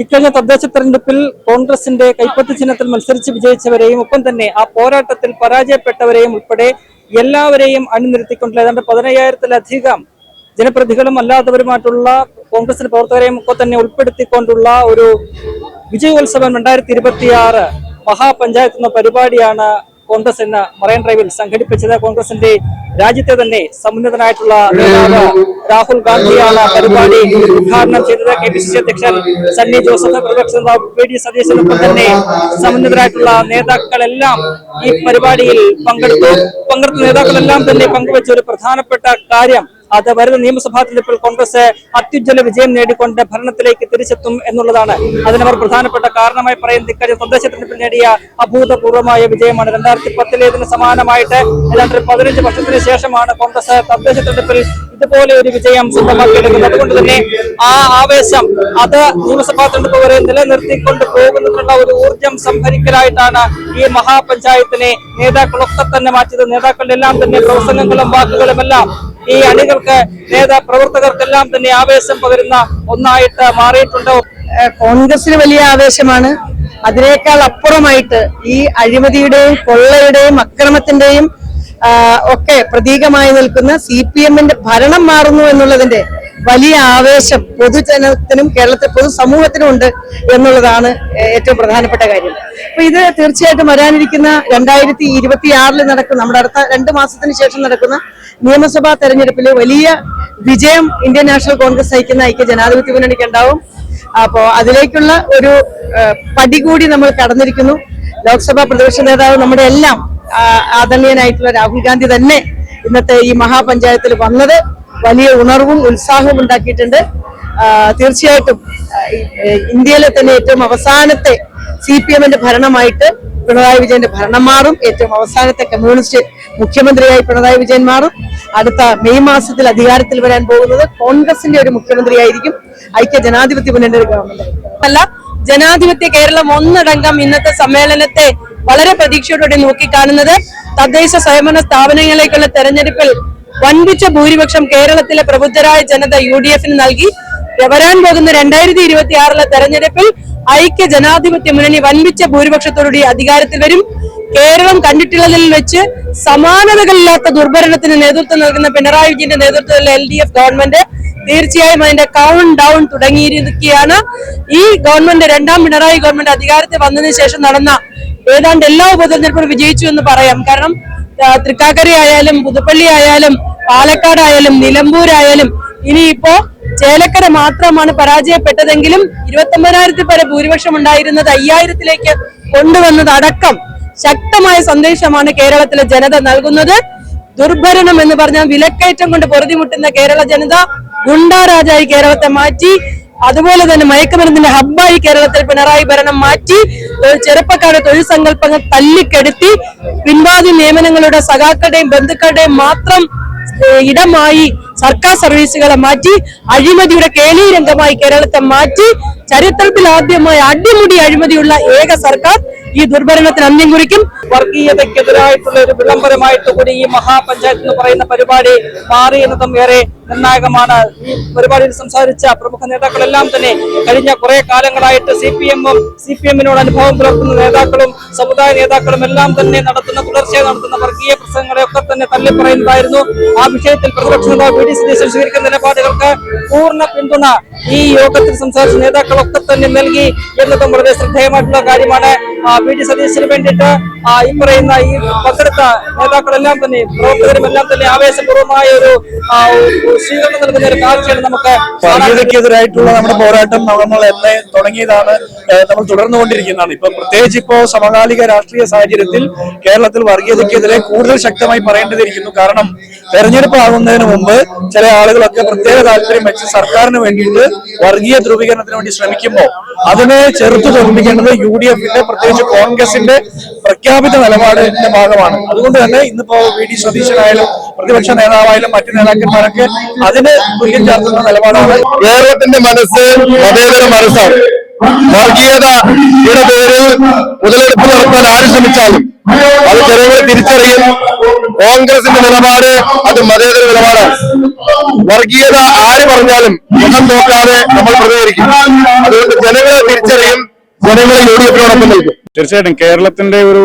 ഇക്കഴിഞ്ഞ തദ്ദേശ തെരഞ്ഞെടുപ്പിൽ കോൺഗ്രസിന്റെ കൈപ്പത്തി ചിഹ്നത്തിൽ മത്സരിച്ച് വിജയിച്ചവരെയും ഒപ്പം തന്നെ ആ പോരാട്ടത്തിൽ പരാജയപ്പെട്ടവരെയും ഉൾപ്പെടെ എല്ലാവരെയും അണിനിരത്തിക്കൊണ്ടുള്ള ഏതാണ്ട് 15,000-ലധികം ജനപ്രതിനിധികളും അല്ലാത്തവരുമായിട്ടുള്ള കോൺഗ്രസിന്റെ പ്രവർത്തകരെയും ഒക്കെ തന്നെ ഉൾപ്പെടുത്തിക്കൊണ്ടുള്ള ഒരു വിജയോത്സവം 2026 മഹാപഞ്ചായത്ത് എന്ന പരിപാടിയാണ് കോൺഗ്രസ് എന്ന മറൈൻ ഡ്രൈവിൽ സംഘടിപ്പിച്ചത്. കോൺഗ്രസിന്റെ രാജ്യത്തെ തന്നെ സമുന്നതനായിട്ടുള്ള നേതാവ് രാഹുൽ ഗാന്ധിയാണ് പരിപാടി ഉദ്ഘാടനം ചെയ്തത്. KPCC അധ്യക്ഷൻ സണ്ണി ജോസഫ്, പ്രതിപക്ഷ നേതാവ് VD സതീശനൊപ്പം തന്നെ സമുന്നതരായിട്ടുള്ള നേതാക്കളെല്ലാം ഈ പരിപാടിയിൽ പങ്കെടുത്ത നേതാക്കളെല്ലാം തന്നെ പങ്കുവച്ച ഒരു പ്രധാനപ്പെട്ട കാര്യം അത് വരുന്ന നിയമസഭാ തെരഞ്ഞെടുപ്പിൽ കോൺഗ്രസ് അത്യുജ്വല വിജയം നേടിക്കൊണ്ട് ഭരണത്തിലേക്ക് തിരിച്ചെത്തും എന്നുള്ളതാണ്. അതിനവർ പ്രധാനപ്പെട്ട കാരണമായി പറയുന്നത് ഇക്കാര്യം തദ്ദേശ തെരഞ്ഞെടുപ്പിൽ നേടിയ അഭൂതപൂർവമായ വിജയമാണ്. 2010 സമാനമായിട്ട് ഏതാണ്ട് 15 വർഷത്തിന് ശേഷമാണ് കോൺഗ്രസ് തദ്ദേശ തെരഞ്ഞെടുപ്പിൽ ഇതുപോലെ ഒരു വിജയം സ്വന്തമാക്കിയെടുക്കുന്നത്. അതുകൊണ്ട് തന്നെ ആ ആവേശം അത് നിയമസഭാ തെരഞ്ഞെടുപ്പ് വരെ നിലനിർത്തിക്കൊണ്ട് പോകുന്നതിനുള്ള ഒരു ഊർജം സംഭരിക്കലായിട്ടാണ് ഈ മഹാപഞ്ചായത്തിനെ നേതാക്കളൊക്കെ തന്നെ മാറ്റിയത്. നേതാക്കളുടെ എല്ലാം തന്നെ പ്രസംഗങ്ങളും വാക്കുകളും എല്ലാം ഈ അണികൾക്ക് പ്രവർത്തകർക്കെല്ലാം തന്നെ ആവേശം പകരുന്ന ഒന്നായിട്ട് മാറിയിട്ടുണ്ട്. കോൺഗ്രസിന് വലിയ ആവേശമാണ്. അതിനേക്കാൾ അപ്പുറമായിട്ട് ഈ അഴിമതിയുടെയും കൊള്ളയുടെയും അക്രമത്തിന്റെയും ഒക്കെ പ്രതീകമായി നിൽക്കുന്ന CPM-ന്റെ ഭരണം മാറുന്നു എന്നുള്ളതിന്റെ വലിയ ആവേശം പൊതുജനത്തിനും കേരളത്തിലെ പൊതുസമൂഹത്തിനും ഉണ്ട് എന്നുള്ളതാണ് ഏറ്റവും പ്രധാനപ്പെട്ട കാര്യം. അപ്പൊ ഇത് തീർച്ചയായിട്ടും വരാനിരിക്കുന്ന 2026 നടക്കുന്ന നമ്മുടെ അടുത്ത 2 മാസത്തിന് ശേഷം നടക്കുന്ന നിയമസഭാ തെരഞ്ഞെടുപ്പിൽ വലിയ വിജയം ഇന്ത്യൻ നാഷണൽ കോൺഗ്രസ് നയിക്കുന്ന ഐക്യ ജനാധിപത്യ മുന്നണിക്ക് ഉണ്ടാവും. അപ്പോ അതിലേക്കുള്ള ഒരു പടി കൂടി നമ്മൾ കടന്നിരിക്കുന്നു. ലോക്സഭാ പ്രതിപക്ഷ നേതാവ് നമ്മുടെ എല്ലാം ആദരണീയനായിട്ടുള്ള രാഹുൽ ഗാന്ധി തന്നെ ഇന്നത്തെ ഈ മഹാപഞ്ചായത്തിൽ വന്നത് വലിയ ഉണർവും ഉത്സാഹവും ഉണ്ടാക്കിയിട്ടുണ്ട്. തീർച്ചയായിട്ടും ഇന്ത്യയിലെ തന്നെ ഏറ്റവും അവസാനത്തെ CPM-ന്റെ ഭരണമായിട്ട് പിണറായി വിജയന്റെ ഭരണം മാറും. ഏറ്റവും അവസാനത്തെ കമ്മ്യൂണിസ്റ്റ് മുഖ്യമന്ത്രിയായി പിണറായി വിജയൻ മാറും. അടുത്ത മെയ് മാസത്തിൽ അധികാരത്തിൽ വരാൻ പോകുന്നത് കോൺഗ്രസിന്റെ ഒരു മുഖ്യമന്ത്രിയായിരിക്കും. ഐക്യ ജനാധിപത്യ മുന്നണിയുടെ ഗവൺമെന്റ് അല്ല, ജനാധിപത്യ കേരളം ഒന്നടങ്കം ഇന്നത്തെ സമ്മേളനത്തെ വളരെ പ്രതീക്ഷയോടെ നോക്കിക്കാണുന്നത് തദ്ദേശ സ്വയംഭരണ സ്ഥാപനങ്ങളിലേക്കുള്ള തെരഞ്ഞെടുപ്പിൽ വൻപിച്ച ഭൂരിപക്ഷം കേരളത്തിലെ പ്രബുദ്ധരായ ജനത UDF-ന് നൽകി. വരാൻ പോകുന്ന 2026 തെരഞ്ഞെടുപ്പിൽ ഐക്യ ജനാധിപത്യ മുന്നണി വൻപിച്ച ഭൂരിപക്ഷത്തോടുകൂടി അധികാരത്തിൽ വരും. കേരളം കണ്ടിട്ടുള്ളതിൽ വെച്ച് സമാനതകളില്ലാത്ത ദുർഭരണത്തിന് നേതൃത്വം നൽകുന്ന പിണറായി വിജയന്റെ നേതൃത്വത്തിലുള്ള LDF ഗവൺമെന്റ് തീർച്ചയായും അതിന്റെ കൗണ്ട് ഡൗൺ തുടങ്ങിയിരിക്കുകയാണ്. ഈ ഗവൺമെന്റ് രണ്ടാം പിണറായി ഗവൺമെന്റ് അധികാരത്തിൽ വന്നതിന് ശേഷം നടന്ന ഏതാണ്ട് എല്ലാ ഉപതെരഞ്ഞെടുപ്പും വിജയിച്ചു എന്ന് പറയാം. കാരണം തൃക്കാക്കര ആയാലും പുതുപ്പള്ളി ആയാലും പാലക്കാടായാലും നിലമ്പൂരായാലും ഇനിയിപ്പോ ചേലക്കര മാത്രമാണ് പരാജയപ്പെട്ടതെങ്കിലും 29,000 പേരെ ഭൂരിപക്ഷം ഉണ്ടായിരുന്നത് 5,000-ലേക്ക് കൊണ്ടുവന്നത് അടക്കം ശക്തമായ സന്ദേശമാണ് കേരളത്തിലെ ജനത നൽകുന്നത്. ദുർഭരണം എന്ന് പറഞ്ഞാൽ വിലക്കയറ്റം കൊണ്ട് പൊറുതിമുട്ടുന്ന കേരള ജനത ഗുണ്ടാരാജായി കേരളത്തെ മാറ്റി. അതുപോലെ തന്നെ മയക്കുമരുന്നിന്റെ ഹബ്ബായി കേരളത്തിൽ പിണറായി ഭരണം മാറ്റി. ചെറുപ്പക്കാരുടെ തൊഴിൽ സങ്കല്പങ്ങൾ തല്ലിക്കെടുത്തി പിൻവാതി നിയമനങ്ങളുടെ സഖാക്കളുടെയും ബന്ധുക്കളുടെയും മാത്രം ഇടമായി സർക്കാർ സർവീസുകളെ മാറ്റി അഴിമതിയുടെ കേളി രംഗമായി കേരളത്തെ മാറ്റി. ചരിത്രത്തിൽ ആദ്യമായി അടിമുടി അഴിമതിയുള്ള ഏക സർക്കാർ ഈ ദുർഭരണത്തിന് അന്ത്യം കുറിക്കും. വർഗീയതയ്ക്കെതിരായിട്ടുള്ള ഒരു വിളംബരമായിട്ട് കൂടി ഈ മഹാപഞ്ചായത്ത് എന്ന് പറയുന്ന പരിപാടി മാറി എന്നതും ഏറെ നിർണായകമാണ്. ഈ പരിപാടിയിൽ സംസാരിച്ച പ്രമുഖ നേതാക്കളെല്ലാം തന്നെ കഴിഞ്ഞ കുറെ കാലങ്ങളായിട്ട് CPM-നോട് അനുഭവം പുലർത്തുന്ന നേതാക്കളും സമുദായ നേതാക്കളും എല്ലാം തന്നെ തുടർച്ചയായി നടത്തുന്ന വർഗീയ പ്രസംഗങ്ങളെയൊക്കെ തന്നെ തള്ളിപ്പറയുന്നതായിരുന്നു. ആ വിഷയത്തിൽ പ്രതിപക്ഷ നേതാവ് VD സതീശൻ സ്വീകരിക്കുന്ന നിലപാടുകൾക്ക് പൂർണ്ണ പിന്തുണ ഈ യോഗത്തിൽ സംസാരിച്ച നേതാക്കളൊക്കെ തന്നെ നൽകി എന്നതും വളരെ ശ്രദ്ധേയമായിട്ടുള്ള കാര്യമാണ്. VD സതീശന് വേണ്ടിയിട്ട് ഈ പറയുന്ന ഈ പങ്കെടുത്ത നേതാക്കളെല്ലാം തന്നെ പ്രവർത്തകരും എല്ലാം തന്നെ ആവേശപൂർവമായ ഒരു സ്വീകരണം നൽകുന്ന ഒരു കാഴ്ചയാണ് നമുക്ക്. വർഗീയതയ്ക്കെതിരായിട്ടുള്ള നമ്മുടെ പോരാട്ടം നമ്മൾ എന്നെ തുടങ്ങിയതാണ്, നമ്മൾ തുടർന്നുകൊണ്ടിരിക്കുന്നതാണ്. ഇപ്പൊ പ്രത്യേകിച്ച് ഇപ്പോ സമകാലിക രാഷ്ട്രീയ സാഹചര്യത്തിൽ കേരളത്തിൽ വർഗീയതയ്ക്കെതിരെ കൂടുതൽ ശക്തമായി പറയേണ്ടതിരിക്കുന്നു. കാരണം തെരഞ്ഞെടുപ്പ് ആകുന്നതിന് മുമ്പ് ചില ആളുകളൊക്കെ പ്രത്യേക താല്പര്യം വെച്ച് സർക്കാരിന് വേണ്ടിയിട്ട് വർഗീയ ധ്രുവീകരണത്തിന് വേണ്ടി ശ്രമിക്കുമ്പോൾ അതിനെ ചെറുത്തു തോൽപ്പിക്കേണ്ടത് UDF-ന്റെ പ്രത്യേകിച്ച് കോൺഗ്രസിന്റെ പ്രഖ്യാപിത നിലപാടിന്റെ ഭാഗമാണ്. അതുകൊണ്ട് തന്നെ ഇന്നിപ്പോ VD സതീശനായാലും പ്രതിപക്ഷ നേതാവായാലും മറ്റു നേതാക്കന്മാരൊക്കെ അതിന് തുല്യം ചേർത്തുന്ന നിലപാടാണ്. കേരളത്തിന്റെ മനസ്സ് മതേതര മനസ്സാണ്. വർഗീയതയുടെ പേരിൽ മുതലെടുപ്പ് നടത്താൻ ആര് ശ്രമിച്ചാലും അത് ജനങ്ങൾ തിരിച്ചറിയും. കോൺഗ്രസിന്റെ നിലപാട് അത് മതേതര നിലപാടാണ്. വർഗീയത ആര് പറഞ്ഞാലും മുഖം നോക്കാതെ നമ്മൾ പ്രതികരിക്കും. അതുകൊണ്ട് ജനങ്ങളെ തിരിച്ചറിയും, ജനങ്ങളെ യുഡിഎഫിനോടൊപ്പം നിൽക്കും. തീർച്ചയായിട്ടും കേരളത്തിന്റെ ഒരു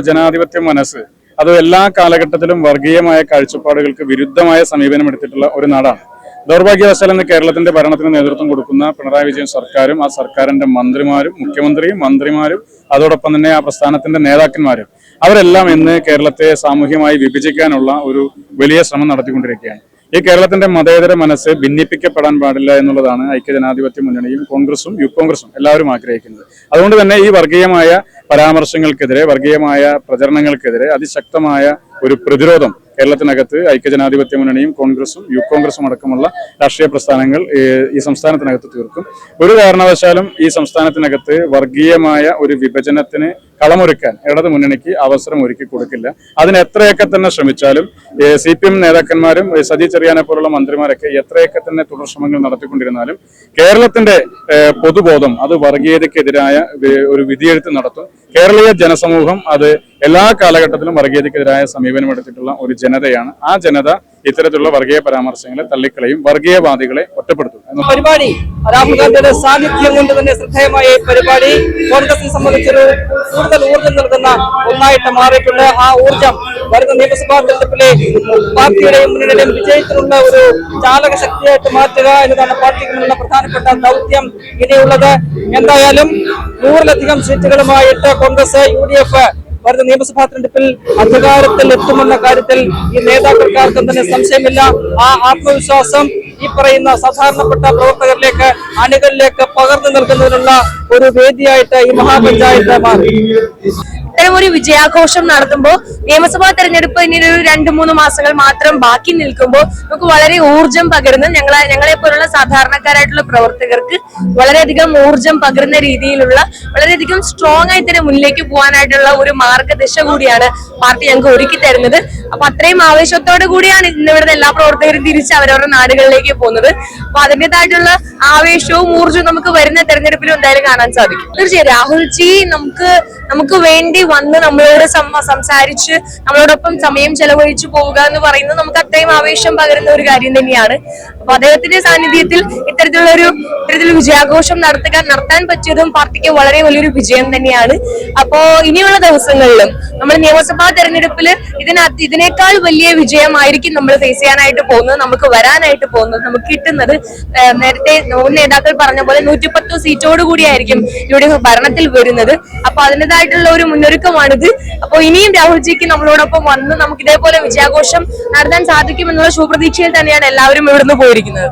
ജനാധിപത്യ മനസ്സ് അത് എല്ലാ കാലഘട്ടത്തിലും വർഗീയമായ കാഴ്ചപ്പാടുകൾക്ക് വിരുദ്ധമായ സമീപനം എടുത്തിട്ടുള്ള ഒരു നാടാണ്. ദൗർഭാഗ്യവശാൽ ഇന്ന് കേരളത്തിന്റെ ഭരണത്തിന് നേതൃത്വം കൊടുക്കുന്ന പിണറായി വിജയൻ സർക്കാരും ആ സർക്കാരിന്റെ മന്ത്രിമാരും മുഖ്യമന്ത്രിയും മന്ത്രിമാരും അതോടൊപ്പം തന്നെ ആ പ്രസ്ഥാനത്തിന്റെ നേതാക്കന്മാരും അവരെല്ലാം ഇന്ന് കേരളത്തെ സാമൂഹ്യമായി വിഭജിക്കാനുള്ള ഒരു വലിയ ശ്രമം നടത്തിക്കൊണ്ടിരിക്കുകയാണ്. ഈ കേരളത്തിന്റെ മതേതര മനസ്സ് ഭിന്നിപ്പിക്കപ്പെടാൻ പാടില്ല എന്നുള്ളതാണ് ഐക്യജനാധിപത്യ മുന്നണിയും കോൺഗ്രസും യൂത്ത് കോൺഗ്രസും എല്ലാവരും ആഗ്രഹിക്കുന്നത്. അതുകൊണ്ട് തന്നെ ഈ വർഗീയമായ പരാമർശങ്ങൾക്കെതിരെ, വർഗീയമായ പ്രചരണങ്ങൾക്കെതിരെ അതിശക്തമായ ഒരു പ്രതിരോധം കേരളത്തിനകത്ത് ഐക്യജനാധിപത്യ മുന്നണിയും കോൺഗ്രസും യൂത്ത് കോൺഗ്രസും അടക്കമുള്ള രാഷ്ട്രീയ പ്രസ്ഥാനങ്ങൾ ഈ സംസ്ഥാനത്തിനകത്ത് തീർക്കും. ഒരു കാരണവശാലും ഈ സംസ്ഥാനത്തിനകത്ത് വർഗീയമായ ഒരു വിഭജനത്തിന് കളമൊരുക്കാൻ ഇടത് മുന്നണിക്ക് അവസരം ഒരുക്കി കൊടുക്കില്ല. അതിന് എത്രയൊക്കെ തന്നെ ശ്രമിച്ചാലും CPM നേതാക്കന്മാരും സജി ചെറിയാനെ പോലുള്ള മന്ത്രിമാരൊക്കെ എത്രയൊക്കെ തന്നെ തുടർ ശ്രമങ്ങൾ നടത്തിക്കൊണ്ടിരുന്നാലും കേരളത്തിന്റെ പൊതുബോധം അത് വർഗീയതയ്ക്കെതിരായ ഒരു വിധിയെഴുത്ത് നടത്തും. കേരളീയ ജനസമൂഹം അത് എല്ലാ കാലഘട്ടത്തിലും വർഗീയതയ്ക്കെതിരായ സമീപനമെടുത്തിട്ടുള്ള ഒരു ജനതയാണ്. ആ ജനത ഇത്തരത്തിലുള്ള വർഗീയ പരാമർശങ്ങളെ തള്ളിക്കളയും, വർഗീയവാദികളെ ഒറ്റപ്പെടുത്തും. പരിപാടി രാഹുൽ ഗാന്ധിയുടെ സാന്നിധ്യം കൊണ്ട് തന്നെ ശ്രദ്ധേയമായ ഈ പരിപാടി കോൺഗ്രസിനെ സംബന്ധിച്ചൊരു കൂടുതൽ ഊർജ്ജം നൽകുന്ന ഒന്നായിട്ട് മാറിയിട്ടുണ്ട്. ആ ഊർജ്ജം വരുന്ന നിയമസഭാ തെരഞ്ഞെടുപ്പിലെ പാർട്ടിയുടെയും മുന്നണിയുടെയും വിജയത്തിനുള്ള ഒരു ചാലക ശക്തിയായിട്ട് മാറ്റുക എന്നതാണ് പാർട്ടിക്ക് മുന്നിലുള്ള പ്രധാനപ്പെട്ട ദൗത്യം ഇനിയുള്ളത്. എന്തായാലും 100-ലധികം സീറ്റുകളുമായിട്ട് കോൺഗ്രസ് UDF വരുന്ന നിയമസഭാ തെരഞ്ഞെടുപ്പിൽ അധികാരത്തിൽ എത്തുമെന്ന കാര്യത്തിൽ ഈ നേതാക്കൾക്കാർക്കും തന്നെ സംശയമില്ല. ആ ആത്മവിശ്വാസം ഈ പറയുന്ന സാധാരണപ്പെട്ട പ്രവർത്തകരിലേക്ക്, അണികളിലേക്ക് പകർന്നു നൽകുന്നതിനുള്ള ഒരു വേദിയായിട്ട് ഈ മഹാപഞ്ചായത്ത് മാറി. ഇത്തരമൊരു വിജയാഘോഷം നടത്തുമ്പോൾ നിയമസഭാ തെരഞ്ഞെടുപ്പ് ഇനി ഒരു 2-3 മാസങ്ങൾ മാത്രം ബാക്കി നിൽക്കുമ്പോൾ നമുക്ക് വളരെ ഊർജം പകരുന്ന ഞങ്ങളെ പോലുള്ള സാധാരണക്കാരായിട്ടുള്ള പ്രവർത്തകർക്ക് വളരെയധികം ഊർജം പകരുന്ന രീതിയിലുള്ള വളരെയധികം സ്ട്രോങ് ആയി തന്നെ മുന്നിലേക്ക് പോകാനായിട്ടുള്ള ഒരു മാർഗദശ കൂടിയാണ് പാർട്ടി ഞങ്ങൾക്ക് ഒരുക്കി തരുന്നത്. അപ്പൊ അത്രയും ആവേശത്തോടു കൂടിയാണ് ഇന്നിവിടുത്തെ എല്ലാ പ്രവർത്തകരും തിരിച്ച് അവരവരുടെ നാടുകളിലേക്ക് പോകുന്നത്. അപ്പൊ അതിൻ്റെതായിട്ടുള്ള ആവേശവും ഊർജവും നമുക്ക് വരുന്ന തെരഞ്ഞെടുപ്പിലും എന്തായാലും കാണാൻ സാധിക്കും. തീർച്ചയായും രാഹുൽജി നമുക്ക് വേണ്ടി വന്ന് നമ്മളോട് സംസാരിച്ച് നമ്മളോടൊപ്പം സമയം ചെലവഴിച്ചു പോവുക എന്ന് പറയുന്നത് നമുക്ക് അത്രയും ആവേശം പകരുന്ന ഒരു കാര്യം തന്നെയാണ്. അപ്പൊ അദ്ദേഹത്തിന്റെ സാന്നിധ്യത്തിൽ ഇത്തരത്തിലുള്ള വിജയാഘോഷം നടത്താൻ പറ്റിയതും പാർട്ടിക്ക് വളരെ വലിയൊരു വിജയം തന്നെയാണ്. അപ്പോ ഇനിയുള്ള ദിവസങ്ങളിലും നമ്മൾ നിയമസഭാ തെരഞ്ഞെടുപ്പിൽ ഇതിനേക്കാൾ വലിയ വിജയമായിരിക്കും നമ്മൾ ഫേസ് ചെയ്യാനായിട്ട് പോകുന്നത്, നമുക്ക് വരാനായിട്ട് പോകുന്നത്, നമുക്ക് കിട്ടുന്നത്. നേരത്തെ നേതാക്കൾ പറഞ്ഞ പോലെ 110 സീറ്റോട് കൂടിയായിരിക്കും ഇവിടെ ഭരണത്തിൽ വരുന്നത്. അപ്പൊ അതിൻ്റെതായിട്ടുള്ള ഒരു മുന്നൊരുക്കമാണിത്. അപ്പൊ ഇനിയും രാഹുൽജിക്ക് നമ്മളോടൊപ്പം വന്ന് നമുക്ക് ഇതേപോലെ വിജയാഘോഷം നടത്താൻ സാധിക്കുമെന്നുള്ള ശുഭപ്രതീക്ഷയിൽ തന്നെയാണ് എല്ലാവരും ഇവിടുന്ന് പോയിരിക്കുന്നത്.